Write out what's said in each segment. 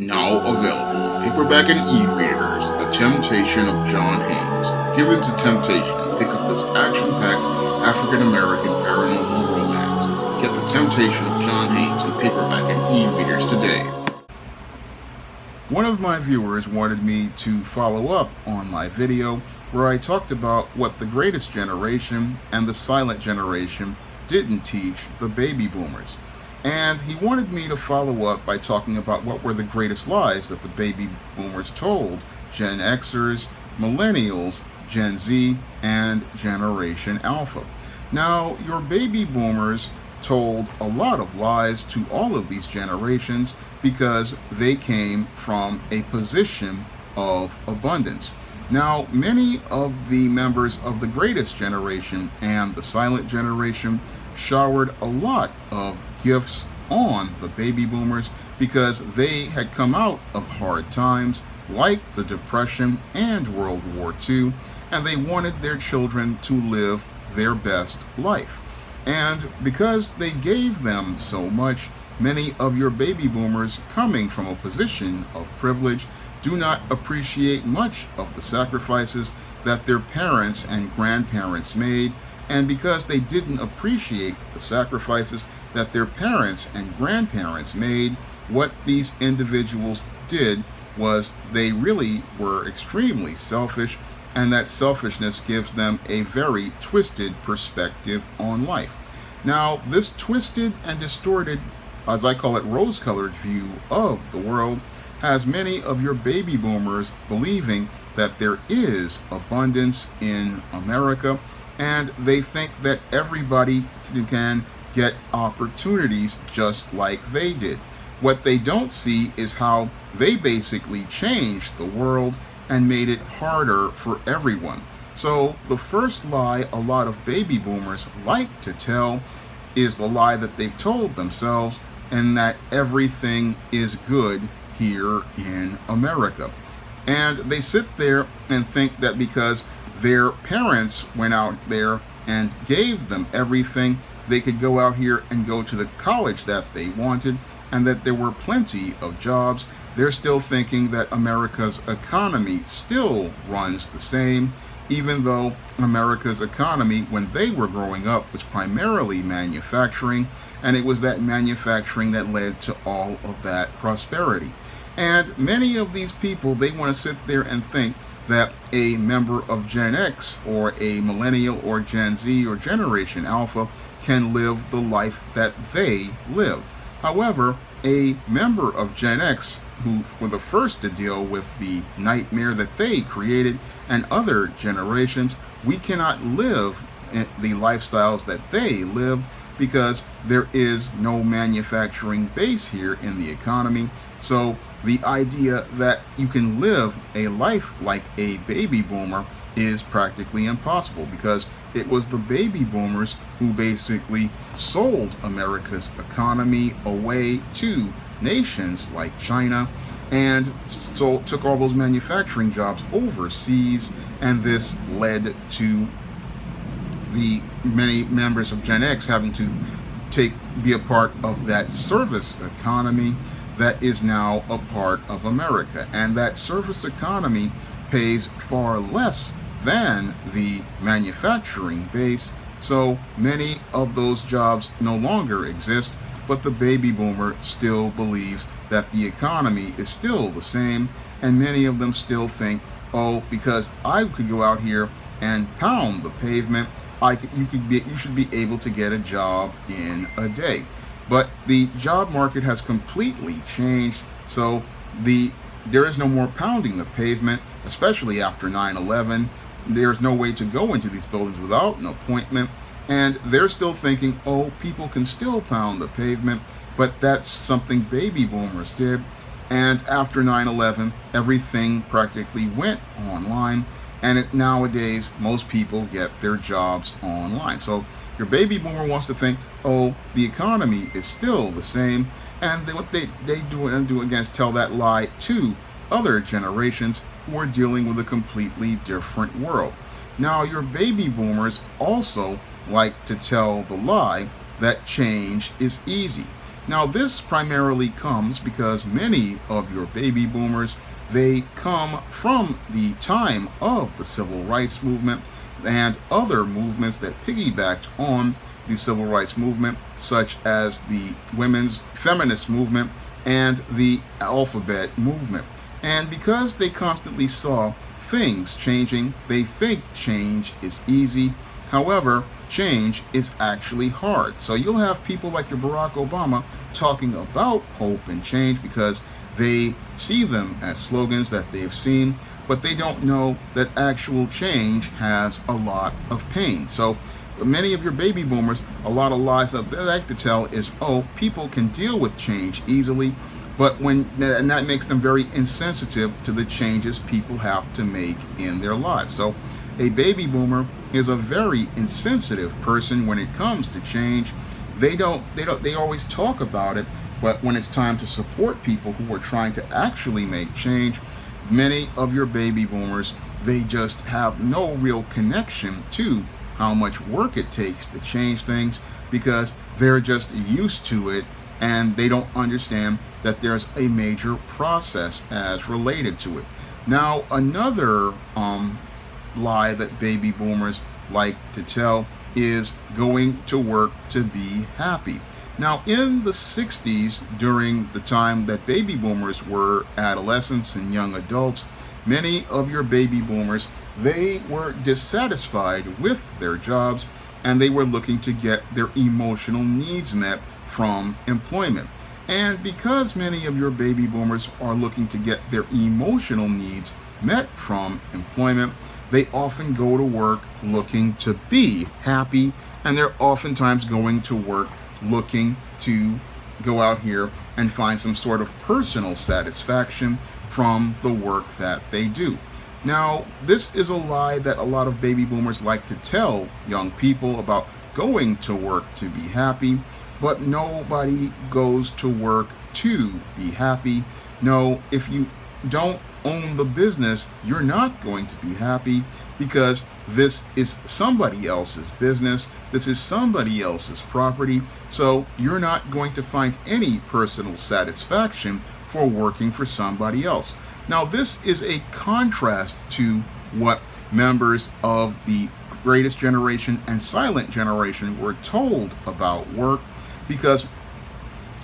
Now available in paperback and e-readers, The Temptation of John Haynes. Given to temptation, pick up this action-packed African-American paranormal romance. Get The Temptation of John Haynes in paperback and e-readers today. One of my viewers wanted me to follow up on my video where I talked about what the greatest generation and the silent generation didn't teach the baby boomers. And he wanted me to follow up by talking about what were the greatest lies that the baby boomers told Gen Xers, Millennials, Gen Z, and Generation Alpha. Now, your baby boomers told a lot of lies to all of these generations because they came from a position of abundance. Now, many of the members of the greatest generation and the silent generation showered a lot of gifts on the baby boomers because they had come out of hard times like the Depression and World War II, and they wanted their children to live their best life. And because they gave them so much, many of your baby boomers coming from a position of privilege do not appreciate much of the sacrifices that their parents and grandparents made. And because they didn't appreciate the sacrifices that their parents and grandparents made, what these individuals did was they really were extremely selfish, and that selfishness gives them a very twisted perspective on life. Now, this twisted and distorted, as I call it, rose-colored view of the world has many of your baby boomers believing that there is abundance in America, and they think that everybody can get opportunities just like they did. What they don't see is how they basically changed the world and made it harder for everyone. So the first lie a lot of baby boomers like to tell is the lie that they've told themselves, and that everything is good here in America. And they sit there and think that because their parents went out there and gave them everything, they could go out here and go to the college that they wanted, and that there were plenty of jobs. They're still thinking that America's economy still runs the same, even though America's economy, when they were growing up, was primarily manufacturing, and it was that manufacturing that led to all of that prosperity. And many of these people, they want to sit there and think that a member of Gen X or a millennial or Gen Z or Generation Alpha can live the life that they lived. However, a member of Gen X, who were the first to deal with the nightmare that they created, and other generations, we cannot live the lifestyles that they lived because there is no manufacturing base here in the economy. So the idea that you can live a life like a baby boomer is practically impossible, because it was the baby boomers who basically sold America's economy away to nations like China, and so took all those manufacturing jobs overseas, and this led to the many members of Gen X having to be a part of that service economy that is now a part of America. And that service economy pays far less than the manufacturing base, so many of those jobs no longer exist, but the baby boomer still believes that the economy is still the same, and many of them still think, oh, because I could go out here and pound the pavement, you should be able to get a job in a day. But the job market has completely changed, so there is no more pounding the pavement, especially after 9/11. There's no way to go into these buildings without an appointment, and they're still thinking, oh, people can still pound the pavement, but that's something baby boomers did. And after 9/11, everything practically went online, and nowadays most people get their jobs online. So your baby boomer wants to think, oh, the economy is still the same, and what they do again is tell that lie to other generations who are dealing with a completely different world. Now, your baby boomers also like to tell the lie that change is easy. Now, this primarily comes because many of your baby boomers, they come from the time of the civil rights movement and other movements that piggybacked on the civil rights movement, such as the women's feminist movement and the alphabet movement. And because they constantly saw things changing, they think change is easy. However, change is actually hard. So you'll have people like your Barack Obama talking about hope and change because they see them as slogans that they've seen, but they don't know that actual change has a lot of pain. So many of your baby boomers, a lot of lies that they like to tell is, oh, people can deal with change easily, and that makes them very insensitive to the changes people have to make in their lives. So a baby boomer is a very insensitive person when it comes to change. They always talk about it, but when it's time to support people who are trying to actually make change, many of your baby boomers, they just have no real connection to how much work it takes to change things because they're just used to it and they don't understand that there's a major process as related to it. Now, another lie that baby boomers like to tell is going to work to be happy. Now, in the 60s, during the time that baby boomers were adolescents and young adults, many of your baby boomers, they were dissatisfied with their jobs and they were looking to get their emotional needs met from employment. And because many of your baby boomers are looking to get their emotional needs met from employment, they often go to work looking to be happy, and they're oftentimes going to work looking to go out here and find some sort of personal satisfaction from the work that they do. Now, this is a lie that a lot of baby boomers like to tell young people about going to work to be happy, but nobody goes to work to be happy. No, if you don't own the business, you're not going to be happy because this is somebody else's business. This is somebody else's property. So you're not going to find any personal satisfaction for working for somebody else. Now, this is a contrast to what members of the Greatest Generation and Silent Generation were told about work, because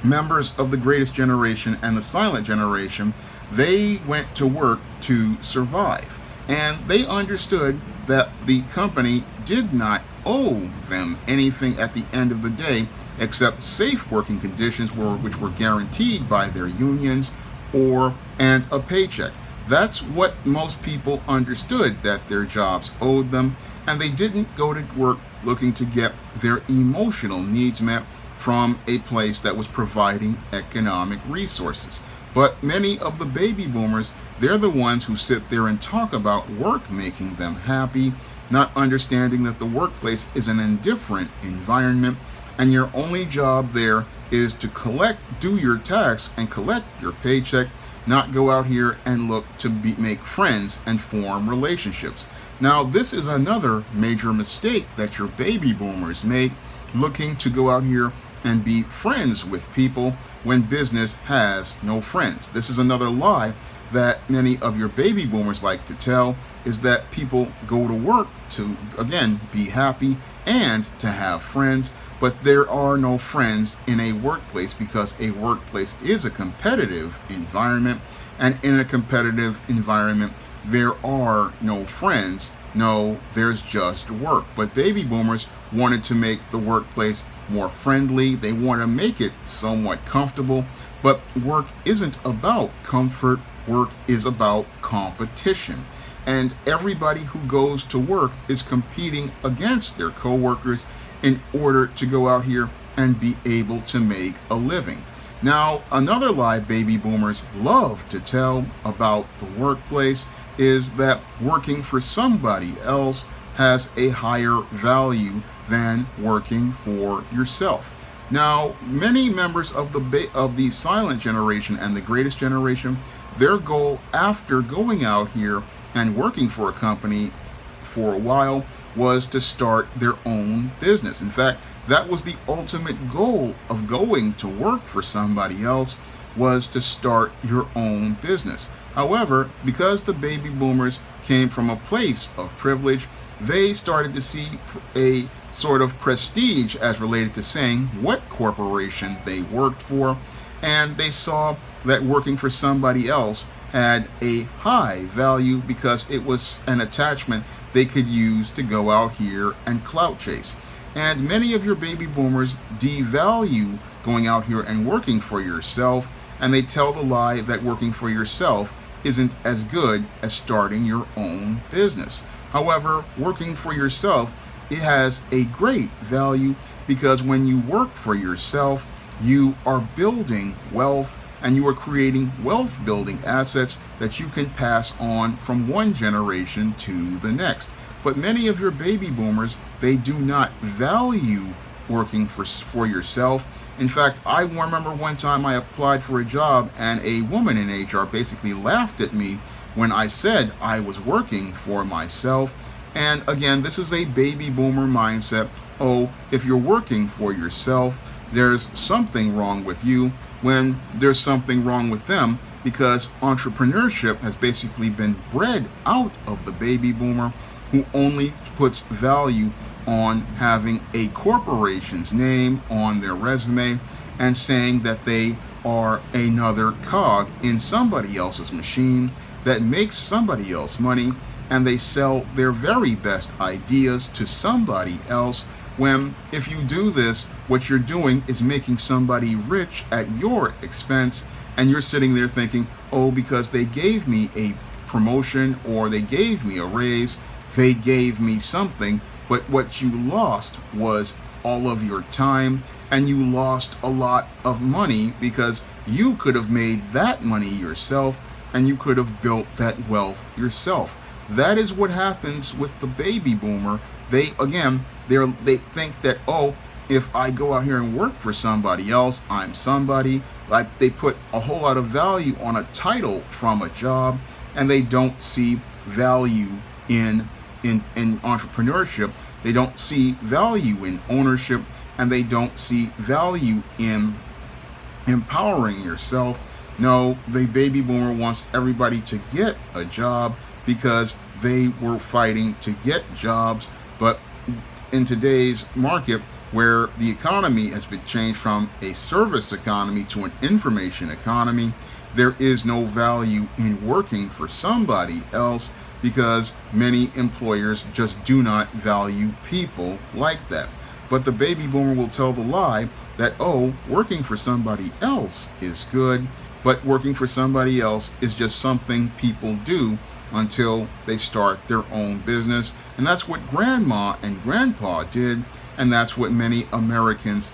members of the Greatest Generation and the Silent Generation, they went to work to survive. And they understood that the company did not owe them anything at the end of the day except safe working conditions which were guaranteed by their unions and a paycheck. That's what most people understood that their jobs owed them, and they didn't go to work looking to get their emotional needs met from a place that was providing economic resources. But many of the baby boomers, they're the ones who sit there and talk about work making them happy, not understanding that the workplace is an indifferent environment, and your only job there is to do your tax and collect your paycheck, not go out here and look to make friends and form relationships. Now, this is another major mistake that your baby boomers make, looking to go out here and be friends with people when business has no friends. This is another lie that many of your baby boomers like to tell, is that people go to work to, again, be happy and to have friends, but there are no friends in a workplace because a workplace is a competitive environment, and in a competitive environment, there are no friends. No, there's just work. But baby boomers wanted to make the workplace more friendly. They want to make it somewhat comfortable, but work isn't about comfort. Work is about competition. And everybody who goes to work is competing against their coworkers in order to go out here and be able to make a living. Now, another lie baby boomers love to tell about the workplace is that working for somebody else has a higher value than working for yourself. Now, many members of the Silent Generation and the Greatest Generation, their goal after going out here and working for a company for a while was to start their own business. In fact, that was the ultimate goal of going to work for somebody else, was to start your own business. However, because the baby boomers came from a place of privilege, they started to see a sort of prestige as related to saying what corporation they worked for, and they saw that working for somebody else had a high value because it was an attachment they could use to go out here and clout chase. And many of your baby boomers devalue going out here and working for yourself, and they tell the lie that working for yourself isn't as good as starting your own business. However, working for yourself, it has a great value because when you work for yourself, you are building wealth and you are creating wealth building assets that you can pass on from one generation to the next. But many of your baby boomers, they do not value working for yourself. In fact, I remember one time I applied for a job and a woman in HR basically laughed at me when I said I was working for myself. And again, this is a baby boomer mindset. Oh, if you're working for yourself, there's something wrong with you, when there's something wrong with them, because entrepreneurship has basically been bred out of the baby boomer, who only puts value on having a corporation's name on their resume and saying that they are another cog in somebody else's machine that makes somebody else money, and they sell their very best ideas to somebody else, when if you do this, what you're doing is making somebody rich at your expense, and you're sitting there thinking, oh, because they gave me a promotion or they gave me a raise, they gave me something. But what you lost was all of your time, and you lost a lot of money because you could have made that money yourself and you could have built that wealth yourself. That is what happens with the baby boomer. They think that, oh, if I go out here and work for somebody else, I'm somebody. Like, they put a whole lot of value on a title from a job, and they don't see value in entrepreneurship. They don't see value in ownership, and they don't see value in empowering yourself. No, the baby boomer wants everybody to get a job because they were fighting to get jobs. But in today's market, where the economy has been changed from a service economy to an information economy, there is no value in working for somebody else because many employers just do not value people like that. But the baby boomer will tell the lie that, oh, working for somebody else is good, but working for somebody else is just something people do until they start their own business. And that's what grandma and grandpa did, and that's what many Americans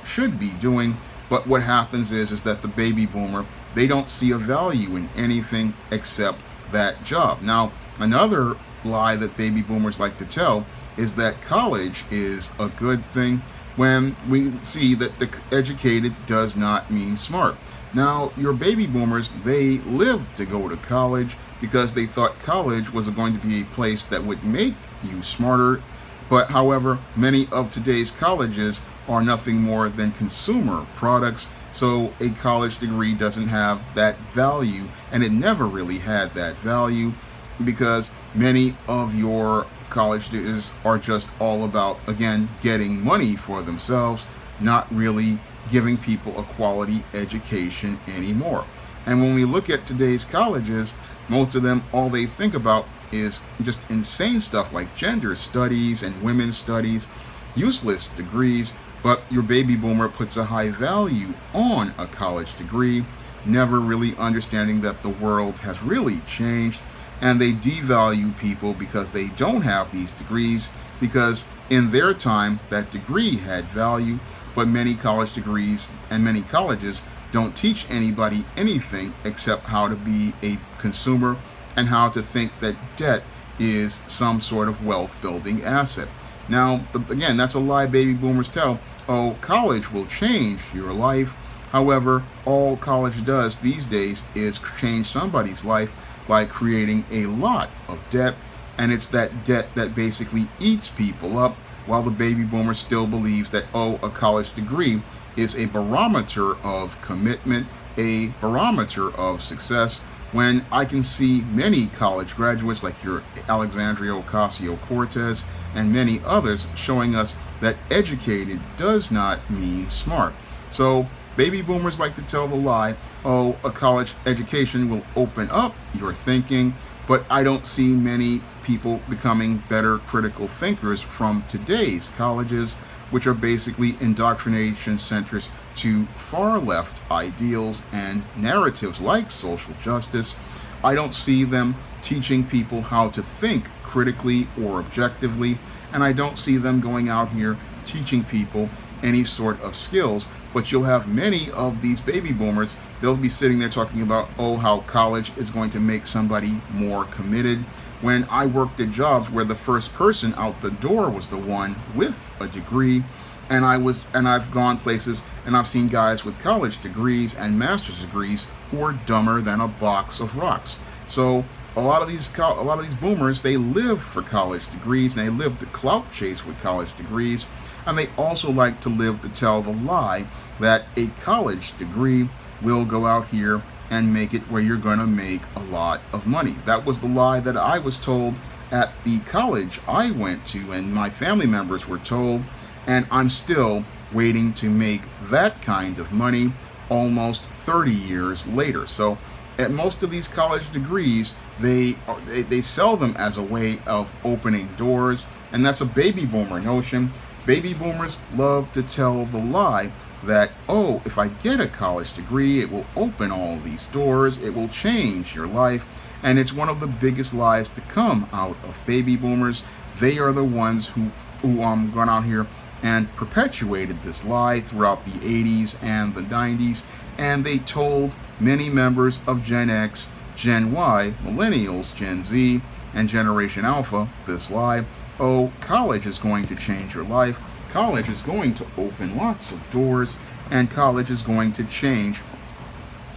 should be doing. But what happens is that the baby boomer, they don't see a value in anything except that job. Now, another lie that baby boomers like to tell is that college is a good thing, when we see that the educated does not mean smart. Now, your baby boomers, they lived to go to college because they thought college was going to be a place that would make you smarter. But however, many of today's colleges are nothing more than consumer products. So a college degree doesn't have that value, and it never really had that value, because many of your college students are just all about, again, getting money for themselves, not really giving people a quality education anymore. And when we look at today's colleges, most of them, all they think about is just insane stuff like gender studies and women's studies, useless degrees. But your baby boomer puts a high value on a college degree, never really understanding that the world has really changed, and they devalue people because they don't have these degrees, because in their time that degree had value. But many college degrees and many colleges don't teach anybody anything except how to be a consumer and how to think that debt is some sort of wealth building asset. Now, again, that's a lie baby boomers tell. Oh, college will change your life. However, all college does these days is change somebody's life by creating a lot of debt, and it's that debt that basically eats people up, while the baby boomer still believes that, oh, a college degree is a barometer of commitment, a barometer of success, when I can see many college graduates like your Alexandria Ocasio-Cortez and many others showing us that educated does not mean smart. So baby boomers like to tell the lie, oh, a college education will open up your thinking, but I don't see many people becoming better critical thinkers from today's colleges, which are basically indoctrination centers to far left ideals and narratives like social justice. I don't see them teaching people how to think critically or objectively, and I don't see them going out here teaching people any sort of skills. But you'll have many of these baby boomers, they'll be sitting there talking about, oh, how college is going to make somebody more committed. When I worked at jobs where the first person out the door was the one with a degree, and I've gone places and I've seen guys with college degrees and master's degrees who are dumber than a box of rocks. So a lot of these boomers, they live for college degrees, and they live to clout chase with college degrees, and they also like to live to tell the lie that a college degree will go out here and make it where you're going to make a lot of money. That was the lie that I was told at the college I went to, and my family members were told, and I'm still waiting to make that kind of money almost 30 years later. So at most of these college degrees, they sell them as a way of opening doors, and that's a baby boomer notion. Baby boomers love to tell the lie that, oh, if I get a college degree, it will open all these doors, it will change your life, and it's one of the biggest lies to come out of baby boomers. They are the ones who gone out here and perpetuated this lie throughout the 80s and the 90s, and they told many members of Gen X, Gen Y, Millennials, Gen Z, and Generation Alpha this lie. Oh, college is going to change your life. College is going to open lots of doors, and college is going to change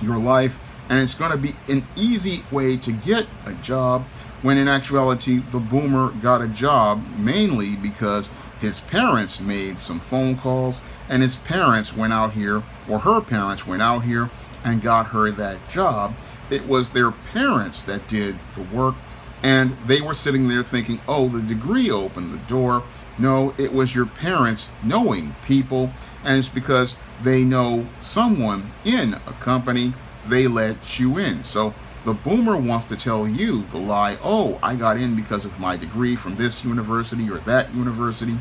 your life, and it's going to be an easy way to get a job, when in actuality the boomer got a job mainly because his parents made some phone calls, and his parents went out here, or her parents went out here and got her that job. It was their parents that did the work, and they were sitting there thinking, oh, the degree opened the door. No, it was your parents knowing people, and it's because they know someone in a company, they let you in. So the boomer wants to tell you the lie, oh, I got in because of my degree from this university or that university.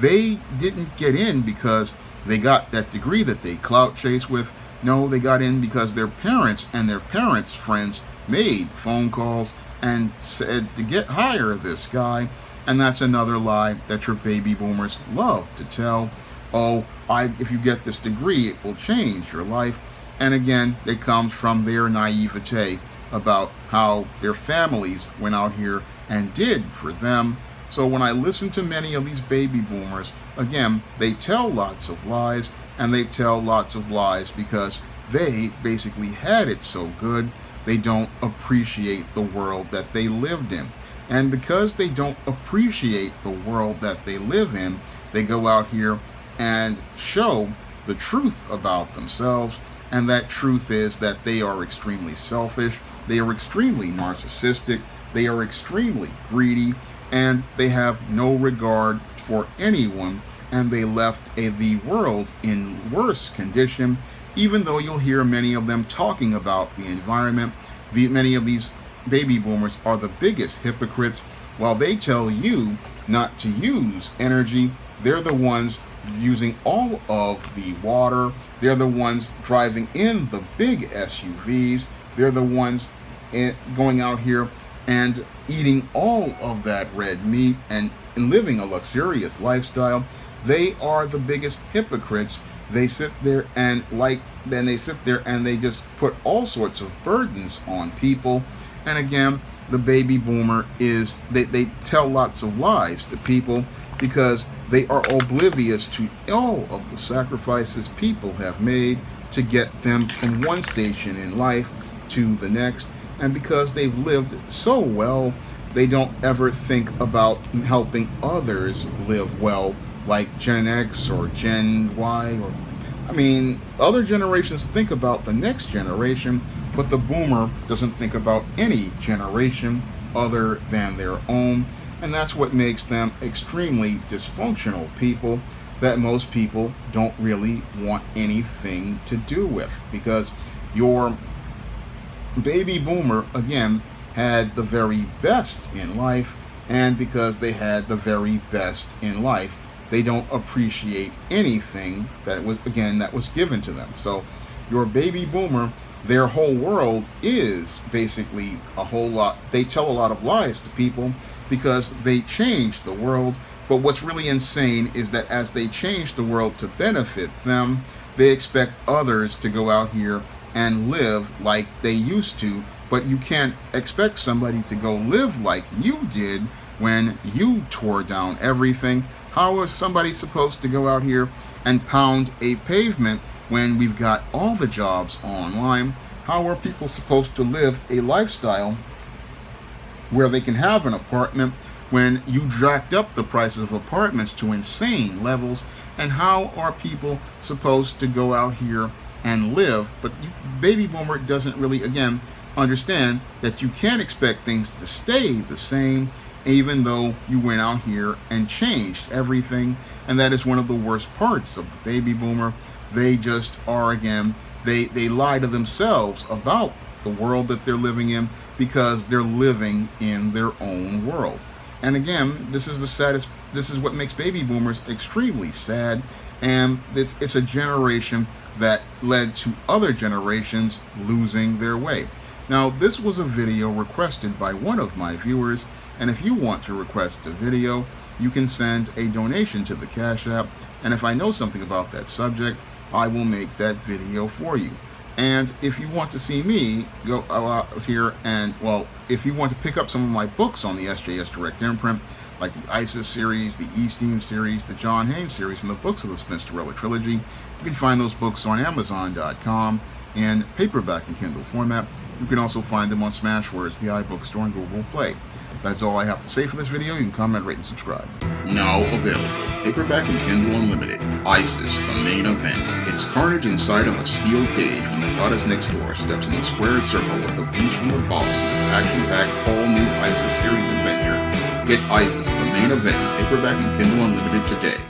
They didn't get in because they got that degree that they clout chase with. No, they got in because their parents and their parents' friends made phone calls and said to hire this guy. And that's another lie that your baby boomers love to tell. Oh, if you get this degree, it will change your life. And again, it comes from their naivete about how their families went out here and did for them. So when I listen to many of these baby boomers, again, they tell lots of lies, and they tell lots of lies because they basically had it so good, they don't appreciate the world that they lived in. And because they don't appreciate the world that they live in, they go out here and show the truth about themselves. And that truth is that they are extremely selfish, they are extremely narcissistic, they are extremely greedy, and they have no regard for anyone, and they left the world in worse condition, even though you'll hear many of them talking about the environment. Many of these baby boomers are the biggest hypocrites. While they tell you not to use energy, they're the ones using all of the water. They're the ones driving in the big SUVs. They're the ones going out here and eating all of that red meat and living a luxurious lifestyle. They are the biggest hypocrites. They sit there and they just put all sorts of burdens on people. And again, the baby boomer is, they tell lots of lies to people because they are oblivious to all of the sacrifices people have made to get them from one station in life to the next. And because they've lived so well, they don't ever think about helping others live well, like Gen X or Gen Y, or other generations think about the next generation, but the boomer doesn't think about any generation other than their own. And that's what makes them extremely dysfunctional people that most people don't really want anything to do with. Because your baby boomer, again, had the very best in life, and because they had the very best in life, they don't appreciate anything that was given to them. So your baby boomer, their whole world is basically a whole lot. They tell a lot of lies to people because they change the world. But what's really insane is that as they change the world to benefit them, they expect others to go out here and live like they used to. But you can't expect somebody to go live like you did when you tore down everything. How is somebody supposed to go out here and pound a pavement when we've got all the jobs online? How are people supposed to live a lifestyle where they can have an apartment when you jacked up the prices of apartments to insane levels? And how are people supposed to go out here and live? But baby boomer doesn't really, again, understand that you can't expect things to stay the same, even though you went out here and changed everything. And that is one of the worst parts of the baby boomer. They just are, again, they lie to themselves about the world that they're living in because they're living in their own world. And again, this is what makes baby boomers extremely sad. And it's a generation that led to other generations losing their way. Now, this was a video requested by one of my viewers, and if you want to request a video, you can send a donation to the Cash App, and if I know something about that subject, I will make that video for you. And if you want to see me go out here and, if you want to pick up some of my books on the SJS Direct Imprint, like the ISIS series, the E-Steam series, the John Haynes series, and the books of the Spinsterella trilogy, you can find those books on Amazon.com in paperback and Kindle format. You can also find them on Smashwords, the iBook Store, and Google Play. That's all I have to say for this video. You can comment, rate, and subscribe. Now available. Paperback and Kindle Unlimited. ISIS, the main event. It's carnage inside of a steel cage when the goddess next door steps in the squared circle with the beast from the boss in this action-packed, all-new ISIS series adventure. Get ISIS, the main event, in paperback and Kindle Unlimited today.